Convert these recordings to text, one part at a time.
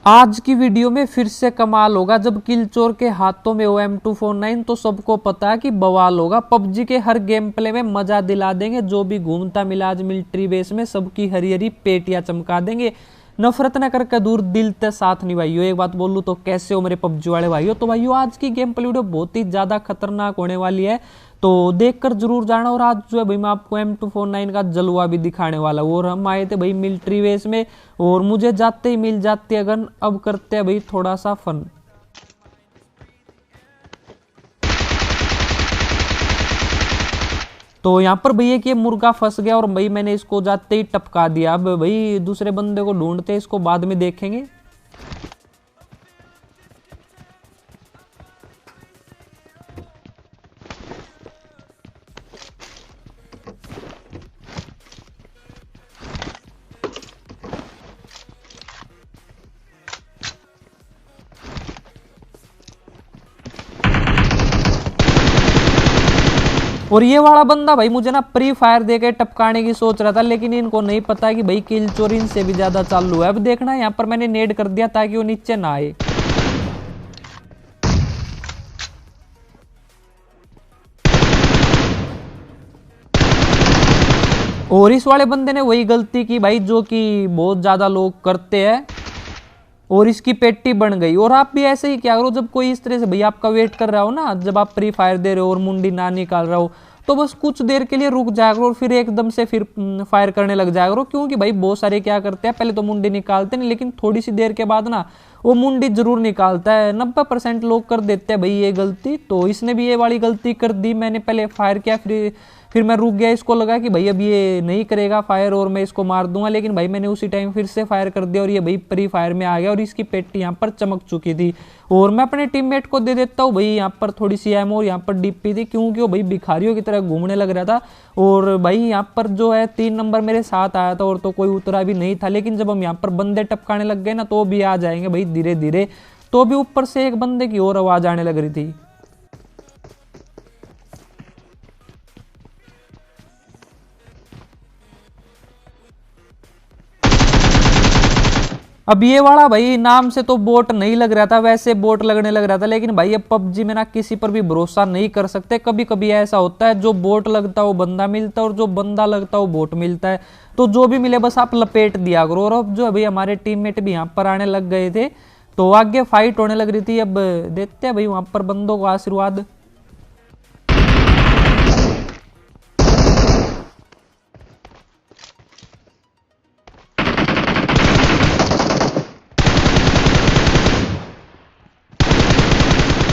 आज की वीडियो में फिर से कमाल होगा। जब किलचोर के हाथों में हो M249 तो सबको पता है कि बवाल होगा। पबजी के हर गेम प्ले में मजा दिला देंगे। जो भी घूमता मिला आज मिलिट्री बेस में सबकी हरी हरी पेटियां चमका देंगे। नफरत न करके दूर दिल ते साथ नहीं भाइयों। एक बात बोलूं तो कैसे हो मेरे पबजी वाले भाइयों। तो भाइयों आज की गेम प्ले वीडियो बहुत ही ज्यादा खतरनाक होने वाली है, तो देखकर जरूर जाना। और आज जो है भाई मैं आपको M249 का जलवा भी दिखाने वाला हूँ। और हम आए थे भाई मिलिट्री बेस में और मुझे जाते ही मिल जाती है गन। अब करते हैं भाई थोड़ा सा फन। तो यहाँ पर भैया कि मुर्गा फंस गया और भाई मैंने इसको जाते ही टपका दिया। अब भाई दूसरे बंदे को ढूंढते इसको बाद में देखेंगे। और ये वाला बंदा भाई मुझे ना प्री फायर देके टपकाने की सोच रहा था, लेकिन इनको नहीं पता कि भाई किल चोर इनसे भी ज्यादा चालू है। अब देखना यहाँ पर मैंने नेड कर दिया ताकि वो नीचे ना आए। और इस वाले बंदे ने वही गलती की भाई जो कि बहुत ज्यादा लोग करते हैं, और इसकी पेटी बन गई। और आप भी ऐसे ही क्या करो, जब कोई इस तरह से भैया आपका वेट कर रहा हो ना, जब आप प्री फायर दे रहे हो और मुंडी ना निकाल रहा हो, तो बस कुछ देर के लिए रुक जाया करो और फिर एकदम से फिर फायर करने लग जाया करो। क्योंकि भाई बहुत सारे क्या करते हैं, पहले तो मुंडी निकालते नहीं, लेकिन थोड़ी सी देर के बाद ना वो मुंडी जरूर निकालता है। 90% लोग कर देते हैं भाई ये गलती। तो इसने भी ये वाली गलती कर दी। मैंने पहले फायर किया, फिर मैं रुक गया। इसको लगा कि भाई अब ये नहीं करेगा फायर और मैं इसको मार दूंगा, लेकिन भाई मैंने उसी टाइम फिर से फायर कर दिया और ये भाई प्री फायर में आ गया और इसकी पेटी यहाँ पर चमक चुकी थी। और मैं अपने टीममेट को दे देता हूँ भाई यहाँ पर थोड़ी सी एमो और यहाँ पर डीपी थी, क्योंकि वो भाई भिखारियों की तरह घूमने लग रहा था। और भाई यहाँ पर जो है 3 नंबर मेरे साथ आया था और तो कोई उतरा भी नहीं था। लेकिन जब हम यहाँ पर बंदे टपकाने लग गए ना तो भी आ जाएंगे भाई धीरे धीरे। तो भी ऊपर से एक बंदे की और आवाज आने लग रही थी। अब ये वाला भाई नाम से तो बोट नहीं लग रहा था, वैसे बोट लगने लग रहा था। लेकिन भाई ये पबजी में ना किसी पर भी भरोसा नहीं कर सकते। कभी कभी ऐसा होता है जो बोट लगता है वो बंदा मिलता है और जो बंदा लगता है वो बोट मिलता है। तो जो भी मिले बस आप लपेट दिया करो। और अब जो है भाई हमारे टीममेट भी यहाँ पर आने लग गए थे, तो आगे फाइट होने लग रही थी। अब देखते हैं भाई वहां पर बंदों को आशीर्वाद।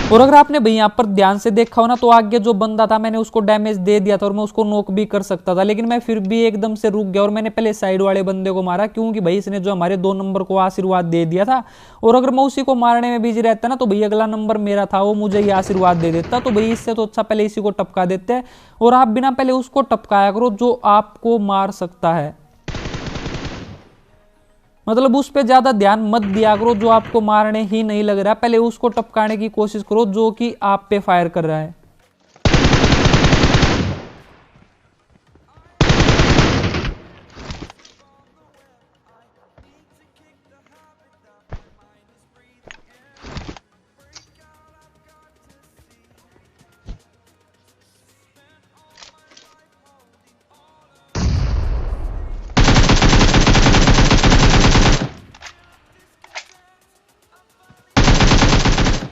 और अगर आपने भाई यहाँ पर ध्यान से देखा हो ना, तो आगे जो बंदा था मैंने उसको डैमेज दे दिया था और मैं उसको नॉक भी कर सकता था, लेकिन मैं फिर भी एकदम से रुक गया और मैंने पहले साइड वाले बंदे को मारा, क्योंकि भाई इसने जो हमारे 2 नंबर को आशीर्वाद दे दिया था। और अगर मैं उसी को मारने में बिजी रहता ना तो भाई अगला नंबर मेरा था, वो मुझे ये आशीर्वाद दे देता। तो भाई इससे तो अच्छा पहले इसी को टपका देते हैं। और आप बिना पहले उसको टपकाया करो जो आपको मार सकता है, मतलब उस पर ज्यादा ध्यान मत दिया करो जो आपको मारने ही नहीं लग रहा है। पहले उसको टपकाने की कोशिश करो जो कि आप पे फायर कर रहा है।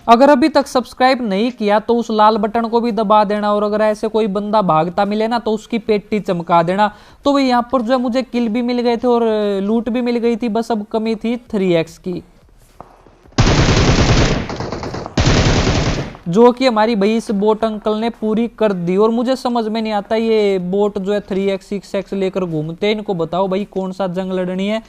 अगर अभी तक सब्सक्राइब नहीं किया तो उस लाल बटन को भी दबा देना। और अगर ऐसे कोई बंदा भागता मिले ना तो उसकी पेटी चमका देना। तो भाई यहाँ पर जो है मुझे किल भी मिल गए थे और लूट भी मिल गई थी, बस अब कमी थी 3x की, जो कि हमारी भाई इस बोट अंकल ने पूरी कर दी। और मुझे समझ में नहीं आता ये बोट जो है 3x 6x लेकर घूमते हैं, इनको बताओ भाई कौन सा जंग लड़नी है।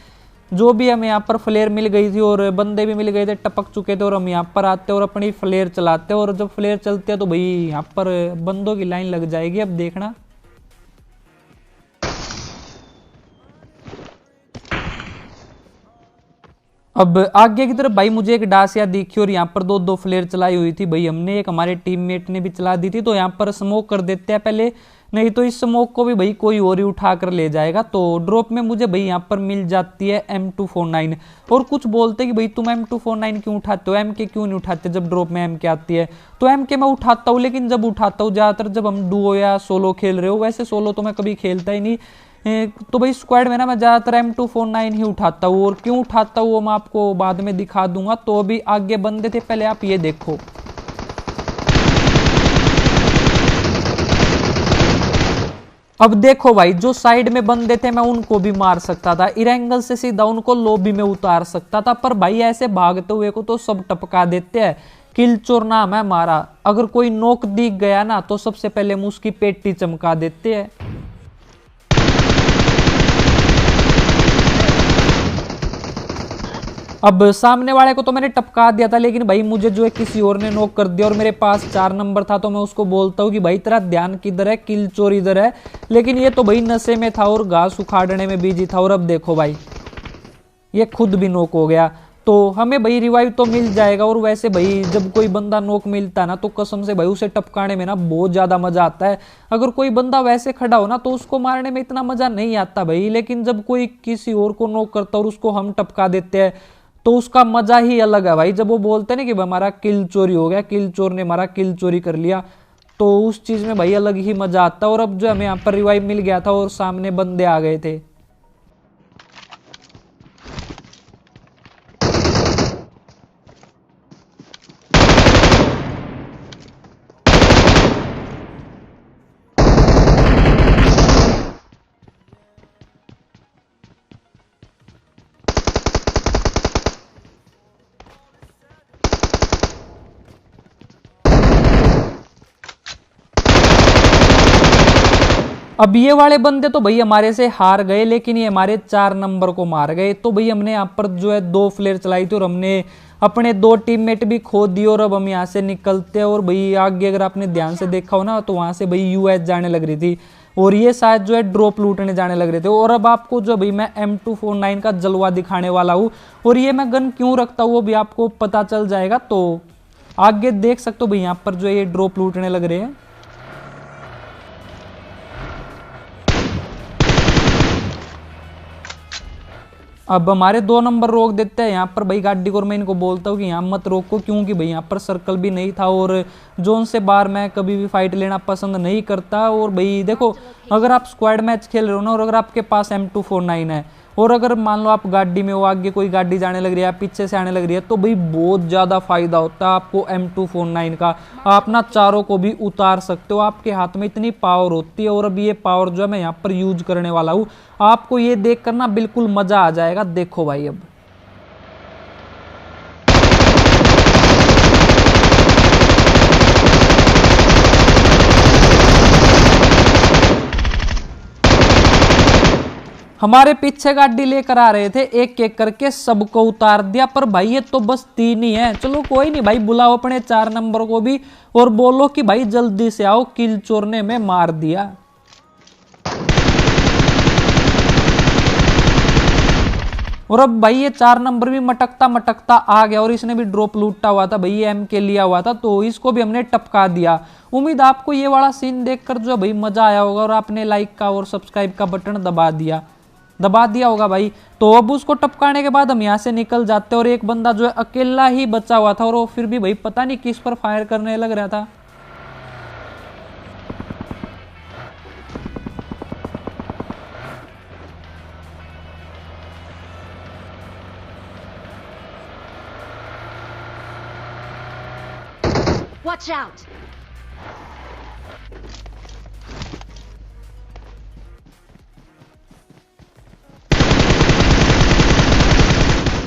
जो भी हमें यहाँ पर फ्लेयर मिल गई थी और बंदे भी मिल गए थे, टपक चुके थे, और हम यहाँ पर आते और अपनी फ्लेयर चलाते। और जब फ्लेयर चलते हैं तो भाई यहाँ पर बंदों की लाइन लग जाएगी। अब देखना अब आगे की तरफ भाई मुझे एक डासिया दिखी और यहाँ पर दो दो फ्लेयर चलाई हुई थी भाई हमने, एक हमारे टीममेट ने भी चला दी थी। तो यहाँ पर स्मोक कर देते हैं पहले, नहीं तो इस स्मोक को भी भाई कोई और ही उठा कर ले जाएगा। तो ड्रॉप में मुझे भाई यहाँ पर मिल जाती है M249 और कुछ बोलते कि भाई तुम M249 क्यों उठाते हो, MK क्यों नहीं उठाते जब ड्रॉप में MK आती है। तो MK मैं उठाता हूँ, लेकिन जब उठाता हूँ ज्यादातर जब हम डुओ या सोलो खेल रहे हो, वैसे सोलो तो मैं कभी खेलता ही नहीं। तो भाई स्क्वाड में ना मैं ज्यादातर M249 ही उठाता हूँ, और क्यों उठाता हूँ वो मैं आपको बाद में दिखा दूंगा। तो अभी आगे बंदे थे, पहले आप ये देखो। अब देखो भाई जो साइड में बंदे थे मैं उनको भी मार सकता था, इरेंगल से सीधा उनको लॉबी में उतार सकता था, पर भाई ऐसे भागते हुए को तो सब टपका देते हैं। किलचोर नाम है हमारा, अगर कोई नोक दिख गया ना तो सबसे पहले हम उसकी पेटी चमका देते हैं। अब सामने वाले को तो मैंने टपका दिया था, लेकिन भाई मुझे जो है किसी और ने नॉक कर दिया और मेरे पास 4 नंबर था। तो मैं उसको बोलता हूँ कि भाई तेरा ध्यान किधर है, किल चोर इधर है। लेकिन ये तो भाई नशे में था और घास उखाड़ने में बिजी था। और अब देखो भाई ये खुद भी नॉक हो गया। तो हमें भाई रिवाइव तो मिल जाएगा। और वैसे भाई जब कोई बंदा नॉक मिलता है ना तो कसम से भाई उसे टपकाने में ना बहुत ज्यादा मजा आता है। अगर कोई बंदा वैसे खड़ा हो ना तो उसको मारने में इतना मजा नहीं आता भाई, लेकिन जब कोई किसी और को नॉक करता और उसको हम टपका देते हैं तो उसका मजा ही अलग है भाई। जब वो बोलते हैं ना कि हमारा किल चोरी हो गया, किल चोर ने हमारा किल चोरी कर लिया, तो उस चीज में भाई अलग ही मजा आता है। और अब जो हमें यहाँ पर रिवाइव मिल गया था और सामने बंदे आ गए थे। अब ये वाले बंदे तो भाई हमारे से हार गए, लेकिन ये हमारे 4 नंबर को मार गए। तो भाई हमने यहाँ पर जो है 2 फ्लेयर चलाई थी और हमने अपने 2 टीममेट भी खो दिए। और अब हम यहाँ से निकलते हैं। और भाई आगे अगर आपने ध्यान से देखा हो ना तो वहां से भाई US जाने लग रही थी और ये शायद जो है ड्रॉप लूटने जाने लग रहे थे। और अब आपको जो भाई मैं M249 का जलवा दिखाने वाला हूँ, और ये मैं गन क्यों रखता हूँ वो भी आपको पता चल जाएगा। तो आगे देख सकते हो भाई यहाँ पर जो है ये ड्रॉप लूटने लग रहे हैं। अब हमारे 2 नंबर रोक देते हैं यहाँ पर भाई गाड़ी को। और मैं इनको बोलता हूँ कि यहाँ मत रोको, क्योंकि भाई यहाँ पर सर्कल भी नहीं था और जोन से बाहर मैं कभी भी फाइट लेना पसंद नहीं करता। और भाई देखो अगर आप स्क्वाड मैच खेल रहे हो ना और अगर आपके पास M249 है और अगर मान लो आप गाड़ी में हो, आगे कोई गाड़ी जाने लग रही है, पीछे से आने लग रही है, तो भाई बहुत ज्यादा फायदा होता है आपको M249 का। आप ना चारों को भी उतार सकते हो, आपके हाथ में इतनी पावर होती है। और अब ये पावर जो है मैं यहाँ पर यूज करने वाला हूँ, आपको ये देख कर ना बिल्कुल मजा आ जाएगा। देखो भाई अब हमारे पीछे गाड़ी लेकर आ रहे थे, एक एक करके सबको उतार दिया। पर भाई ये तो बस 3 ही है। चलो कोई नहीं भाई, बुलाओ अपने 4 नंबर को भी और बोलो कि भाई जल्दी से आओ, किल चोर ने मैं मार दिया। और अब भाई ये 4 नंबर भी मटकता मटकता आ गया और इसने भी ड्रॉप लूटा हुआ था भाई, ये MK लिया हुआ था, तो इसको भी हमने टपका दिया। उम्मीद आपको ये वाला सीन देखकर जो भाई मजा आया होगा और आपने लाइक का और सब्सक्राइब का बटन दबा दिया होगा भाई। तो अब उसको टपकाने के बाद हम यहाँ से निकल जाते हैं और एक बंदा जो है अकेला ही बचा हुआ था और वो फिर भी भाई पता नहीं किस पर फायर करने लग रहा था। Watch out!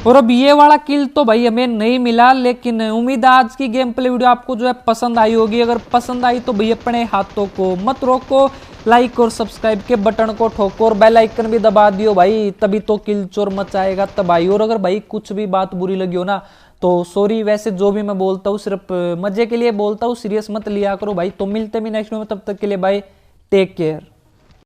और अब ये वाला किल तो भाई हमें नहीं मिला, लेकिन उम्मीद है आज की गेम प्ले वीडियो आपको जो है पसंद आई होगी। अगर पसंद आई तो भाई अपने हाथों को मत रोको, लाइक और सब्सक्राइब के बटन को ठोको और बेल आइकन भी दबा दियो भाई, तभी तो किल चोर मचाएगा तबाही। और अगर भाई कुछ भी बात बुरी लगी हो ना तो सॉरी, वैसे जो भी मैं बोलता हूँ सिर्फ मजे के लिए बोलता हूँ, सीरियस मत लिया करो भाई। तो मिलते भी नेक्स्ट में, तब तक के लिए भाई, टेक केयर।